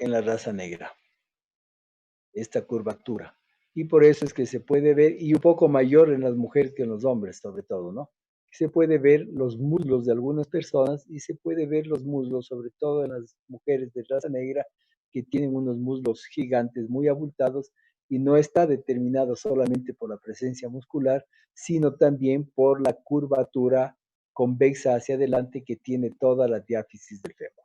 en la raza negra, esta curvatura. Y por eso es que se puede ver, y un poco mayor en las mujeres que en los hombres, sobre todo, ¿no? Se puede ver los muslos de algunas personas y se puede ver los muslos, sobre todo en las mujeres de raza negra, que tienen unos muslos gigantes, muy abultados, y no está determinado solamente por la presencia muscular, sino también por la curvatura convexa hacia adelante que tiene toda la diáfisis del fémur.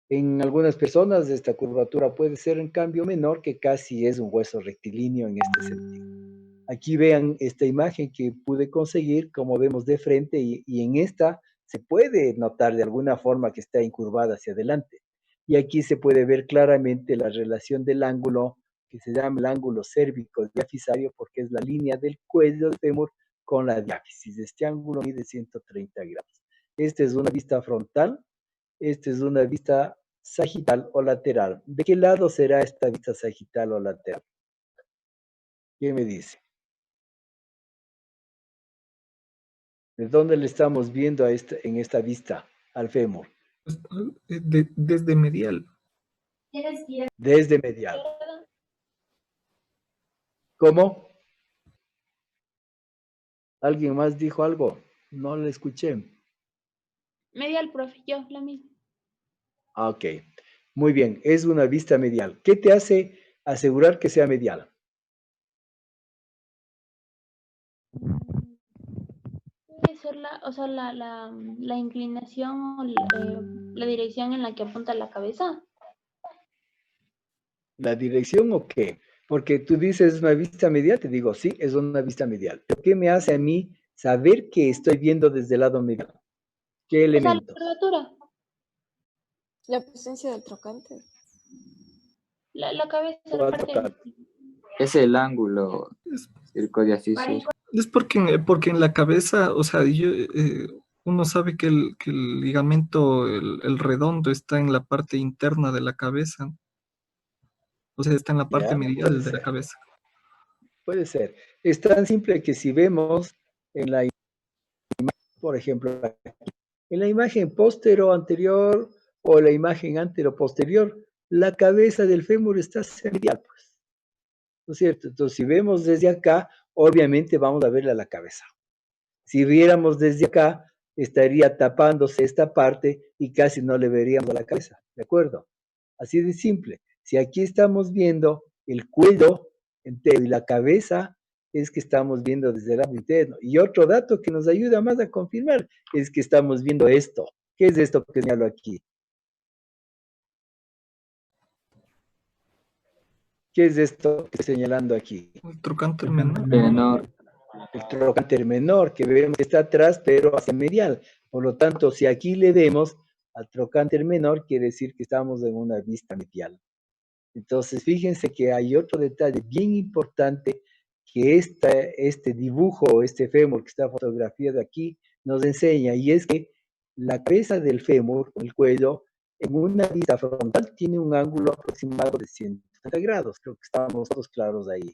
En algunas personas esta curvatura puede ser en cambio menor, que casi es un hueso rectilíneo en este sentido. Aquí vean esta imagen que pude conseguir, como vemos de frente, y en esta se puede notar de alguna forma que está incurvada hacia adelante. Y aquí se puede ver claramente la relación del ángulo, que se llama el ángulo cérvico diafisario, porque es la línea del cuello del fémur con la diáfisis. Este ángulo mide 130 grados. Esta es una vista frontal, esta es una vista sagital o lateral. ¿De qué lado será esta vista sagital o lateral? ¿Quién me dice? ¿De dónde le estamos viendo en esta vista al fémur? Pues, desde medial. Desde medial. ¿Cómo? ¿Alguien más dijo algo? No le escuché. Medial, profe, yo, la misma. Ok, muy bien, es una vista medial. ¿Qué te hace asegurar que sea medial? Puede ser la inclinación o la dirección en la que apunta la cabeza. ¿La dirección o qué? Porque tú dices es una vista medial, te digo, sí, es una vista medial. ¿Pero qué me hace a mí saber que estoy viendo desde el lado medial? ¿Qué O sea, la elementos? curvatura. La presencia del trocánter. La cabeza, la ¿Cuál parte tocar? Es el ángulo circodiafisis. Es porque en la cabeza, o sea, uno sabe que el ligamento, el redondo, está en la parte interna de la cabeza. O sea, está en la parte Ya, medial de la cabeza. puede ser. Es tan simple que si vemos en la por ejemplo, en la imagen póstero anterior o la imagen antero posterior, la cabeza del fémur está medial, pues, ¿no es cierto? Entonces, si vemos desde acá, obviamente vamos a verle a la cabeza. Si viéramos desde acá, estaría tapándose esta parte y casi no le veríamos a la cabeza, ¿de acuerdo? Así de simple. Si aquí estamos viendo el cuello entero y la cabeza, es que estamos viendo desde el lado interno. Y otro dato que nos ayuda más a confirmar es que estamos viendo esto. ¿Qué es esto que señalo aquí? ¿Qué es esto que estoy señalando aquí? El trocánter menor. Menor. El trocánter menor, que vemos que está atrás, pero hacia medial. Por lo tanto, si aquí le vemos al trocánter menor, quiere decir que estamos en una vista medial. Entonces, fíjense que hay otro detalle bien importante que este dibujo, este fémur que está fotografiado aquí, nos enseña, y es que la cabeza del fémur, el cuello, en una vista frontal tiene un ángulo aproximado de 130 grados, creo que estamos todos claros ahí.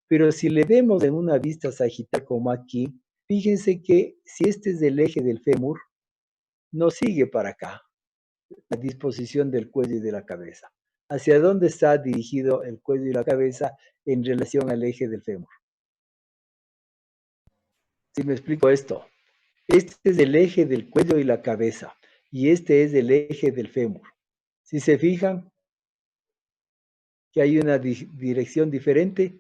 Pero si le vemos en una vista sagital como aquí, fíjense que si este es el eje del fémur, no sigue para acá, la disposición del cuello y de la cabeza. ¿Hacia dónde está dirigido el cuello y la cabeza en relación al eje del fémur? Si me explico esto, este es el eje del cuello y la cabeza, y este es el eje del fémur. Si se fijan que hay una dirección diferente,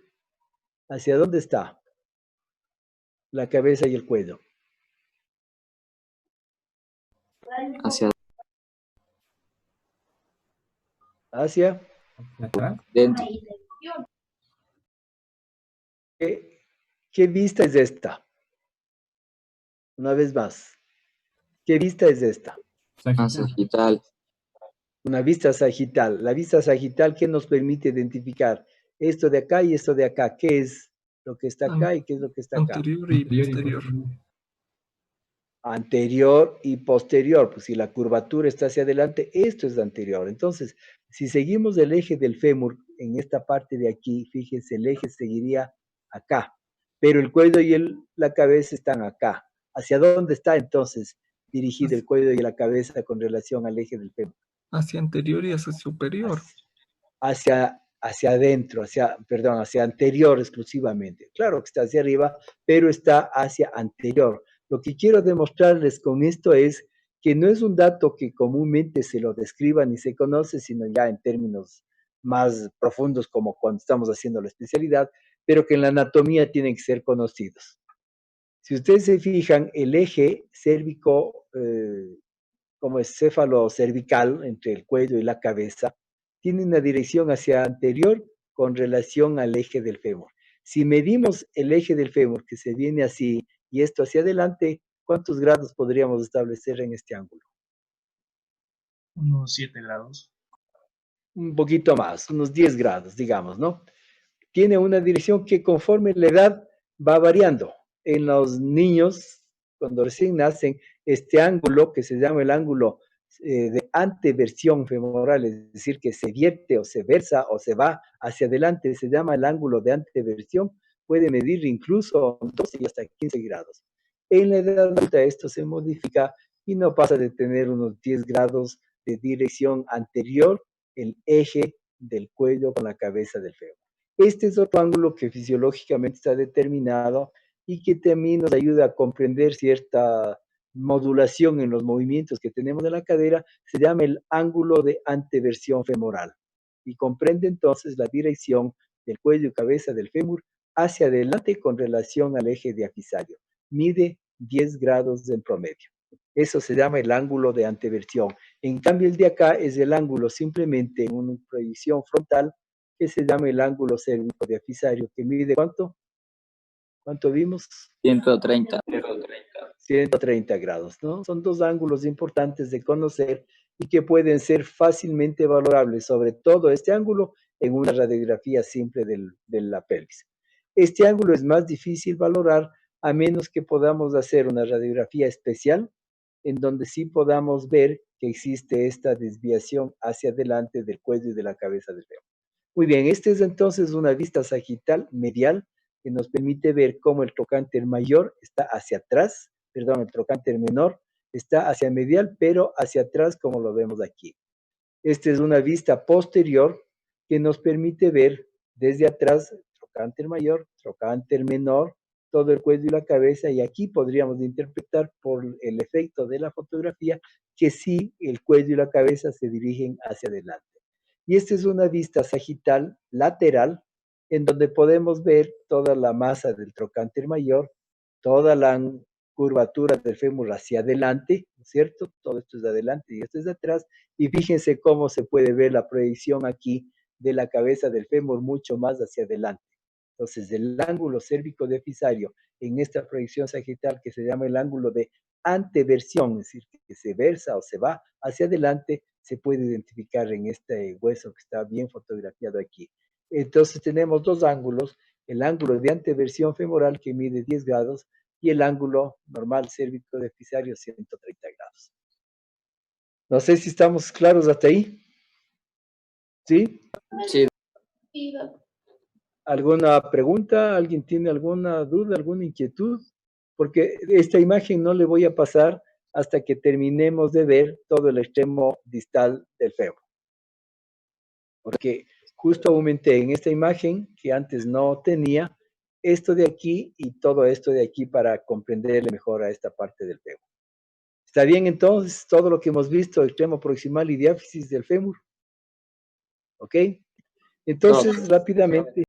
¿hacia dónde está la cabeza y el cuello? Hacia Hacia dentro. ¿qué vista es esta? Una vez más, ¿qué vista es esta? Sagital. Una vista sagital. La vista sagital, ¿qué nos permite identificar? Esto de acá y esto de acá. ¿Qué es lo que está acá y qué es lo que está acá? Anterior y posterior. Anterior y posterior. Pues si la curvatura está hacia adelante, esto es anterior. Entonces, si seguimos el eje del fémur en esta parte de aquí, fíjense, el eje seguiría acá, pero el cuello y la cabeza están acá. ¿Hacia dónde está entonces dirigido el cuello y la cabeza con relación al eje del fémur? Hacia anterior y hacia superior. hacia adentro, hacia anterior exclusivamente. Claro que está hacia arriba, pero está hacia anterior. Lo que quiero demostrarles con esto es que no es un dato que comúnmente se lo describa ni se conoce, sino ya en términos más profundos como cuando estamos haciendo la especialidad, pero que en la anatomía tienen que ser conocidos. Si ustedes se fijan, el eje cérvico, como es céfalo cervical entre el cuello y la cabeza, tiene una dirección hacia anterior con relación al eje del fémur. Si medimos el eje del fémur, que se viene así, y esto hacia adelante, ¿cuántos grados podríamos establecer en este ángulo? Unos 7 grados. Un poquito más, unos 10 grados, digamos, ¿no? Tiene una dirección que conforme la edad va variando. En los niños, cuando recién nacen, este ángulo, que se llama el ángulo de anteversión femoral, es decir, que se vierte o se versa o se va hacia adelante, se llama el ángulo de anteversión, puede medir incluso 12 y hasta 15 grados. En la edad adulta esto se modifica y no pasa de tener unos 10 grados de dirección anterior, el eje del cuello con la cabeza del fémur. Este es otro ángulo que fisiológicamente está determinado y que también nos ayuda a comprender cierta modulación en los movimientos que tenemos de la cadera, se llama el ángulo de anteversión femoral y comprende entonces la dirección del cuello y cabeza del fémur hacia adelante con relación al eje diafisario. Mide 10 grados en promedio. Eso se llama el ángulo de anteversión. En cambio, el de acá es el ángulo simplemente en una proyección frontal que se llama el ángulo cérvico diafisario, que mide ¿cuánto? ¿Cuánto vimos? 130. 130 grados, ¿no? Son dos ángulos importantes de conocer y que pueden ser fácilmente valorables, sobre todo este ángulo en una radiografía simple de la pelvis. Este ángulo es más difícil valorar a menos que podamos hacer una radiografía especial en donde sí podamos ver que existe esta desviación hacia adelante del cuello y de la cabeza del fémur. Muy bien, esta es entonces una vista sagital medial que nos permite ver cómo el trocánter mayor está hacia atrás, perdón, el trocánter menor está hacia medial, pero hacia atrás como lo vemos aquí. Esta es una vista posterior que nos permite ver desde atrás trocánter mayor, trocánter menor, todo el cuello y la cabeza, y aquí podríamos interpretar por el efecto de la fotografía que sí el cuello y la cabeza se dirigen hacia adelante. Y esta es una vista sagital lateral en donde podemos ver toda la masa del trocánter mayor, toda la curvatura del fémur hacia adelante, ¿no es cierto? Todo esto es de adelante y esto es de atrás. Y fíjense cómo se puede ver la proyección aquí de la cabeza del fémur mucho más hacia adelante. Entonces, el ángulo cérvico diafisario en esta proyección sagital que se llama el ángulo de anteversión, es decir, que se versa o se va hacia adelante, se puede identificar en este hueso que está bien fotografiado aquí. Entonces, tenemos dos ángulos, el ángulo de anteversión femoral que mide 10 grados y el ángulo normal cérvico diafisario 130 grados. No sé si estamos claros hasta ahí. ¿Sí? Sí. ¿Alguna pregunta? ¿Alguien tiene alguna duda, alguna inquietud? Porque esta imagen no le voy a pasar hasta que terminemos de ver todo el extremo distal del fémur. Porque justo aumenté en esta imagen, que antes no tenía, esto de aquí y todo esto de aquí para comprenderle mejor a esta parte del fémur. ¿Está bien entonces todo lo que hemos visto, extremo proximal y diáfisis del fémur? ¿Ok? Entonces, rápidamente,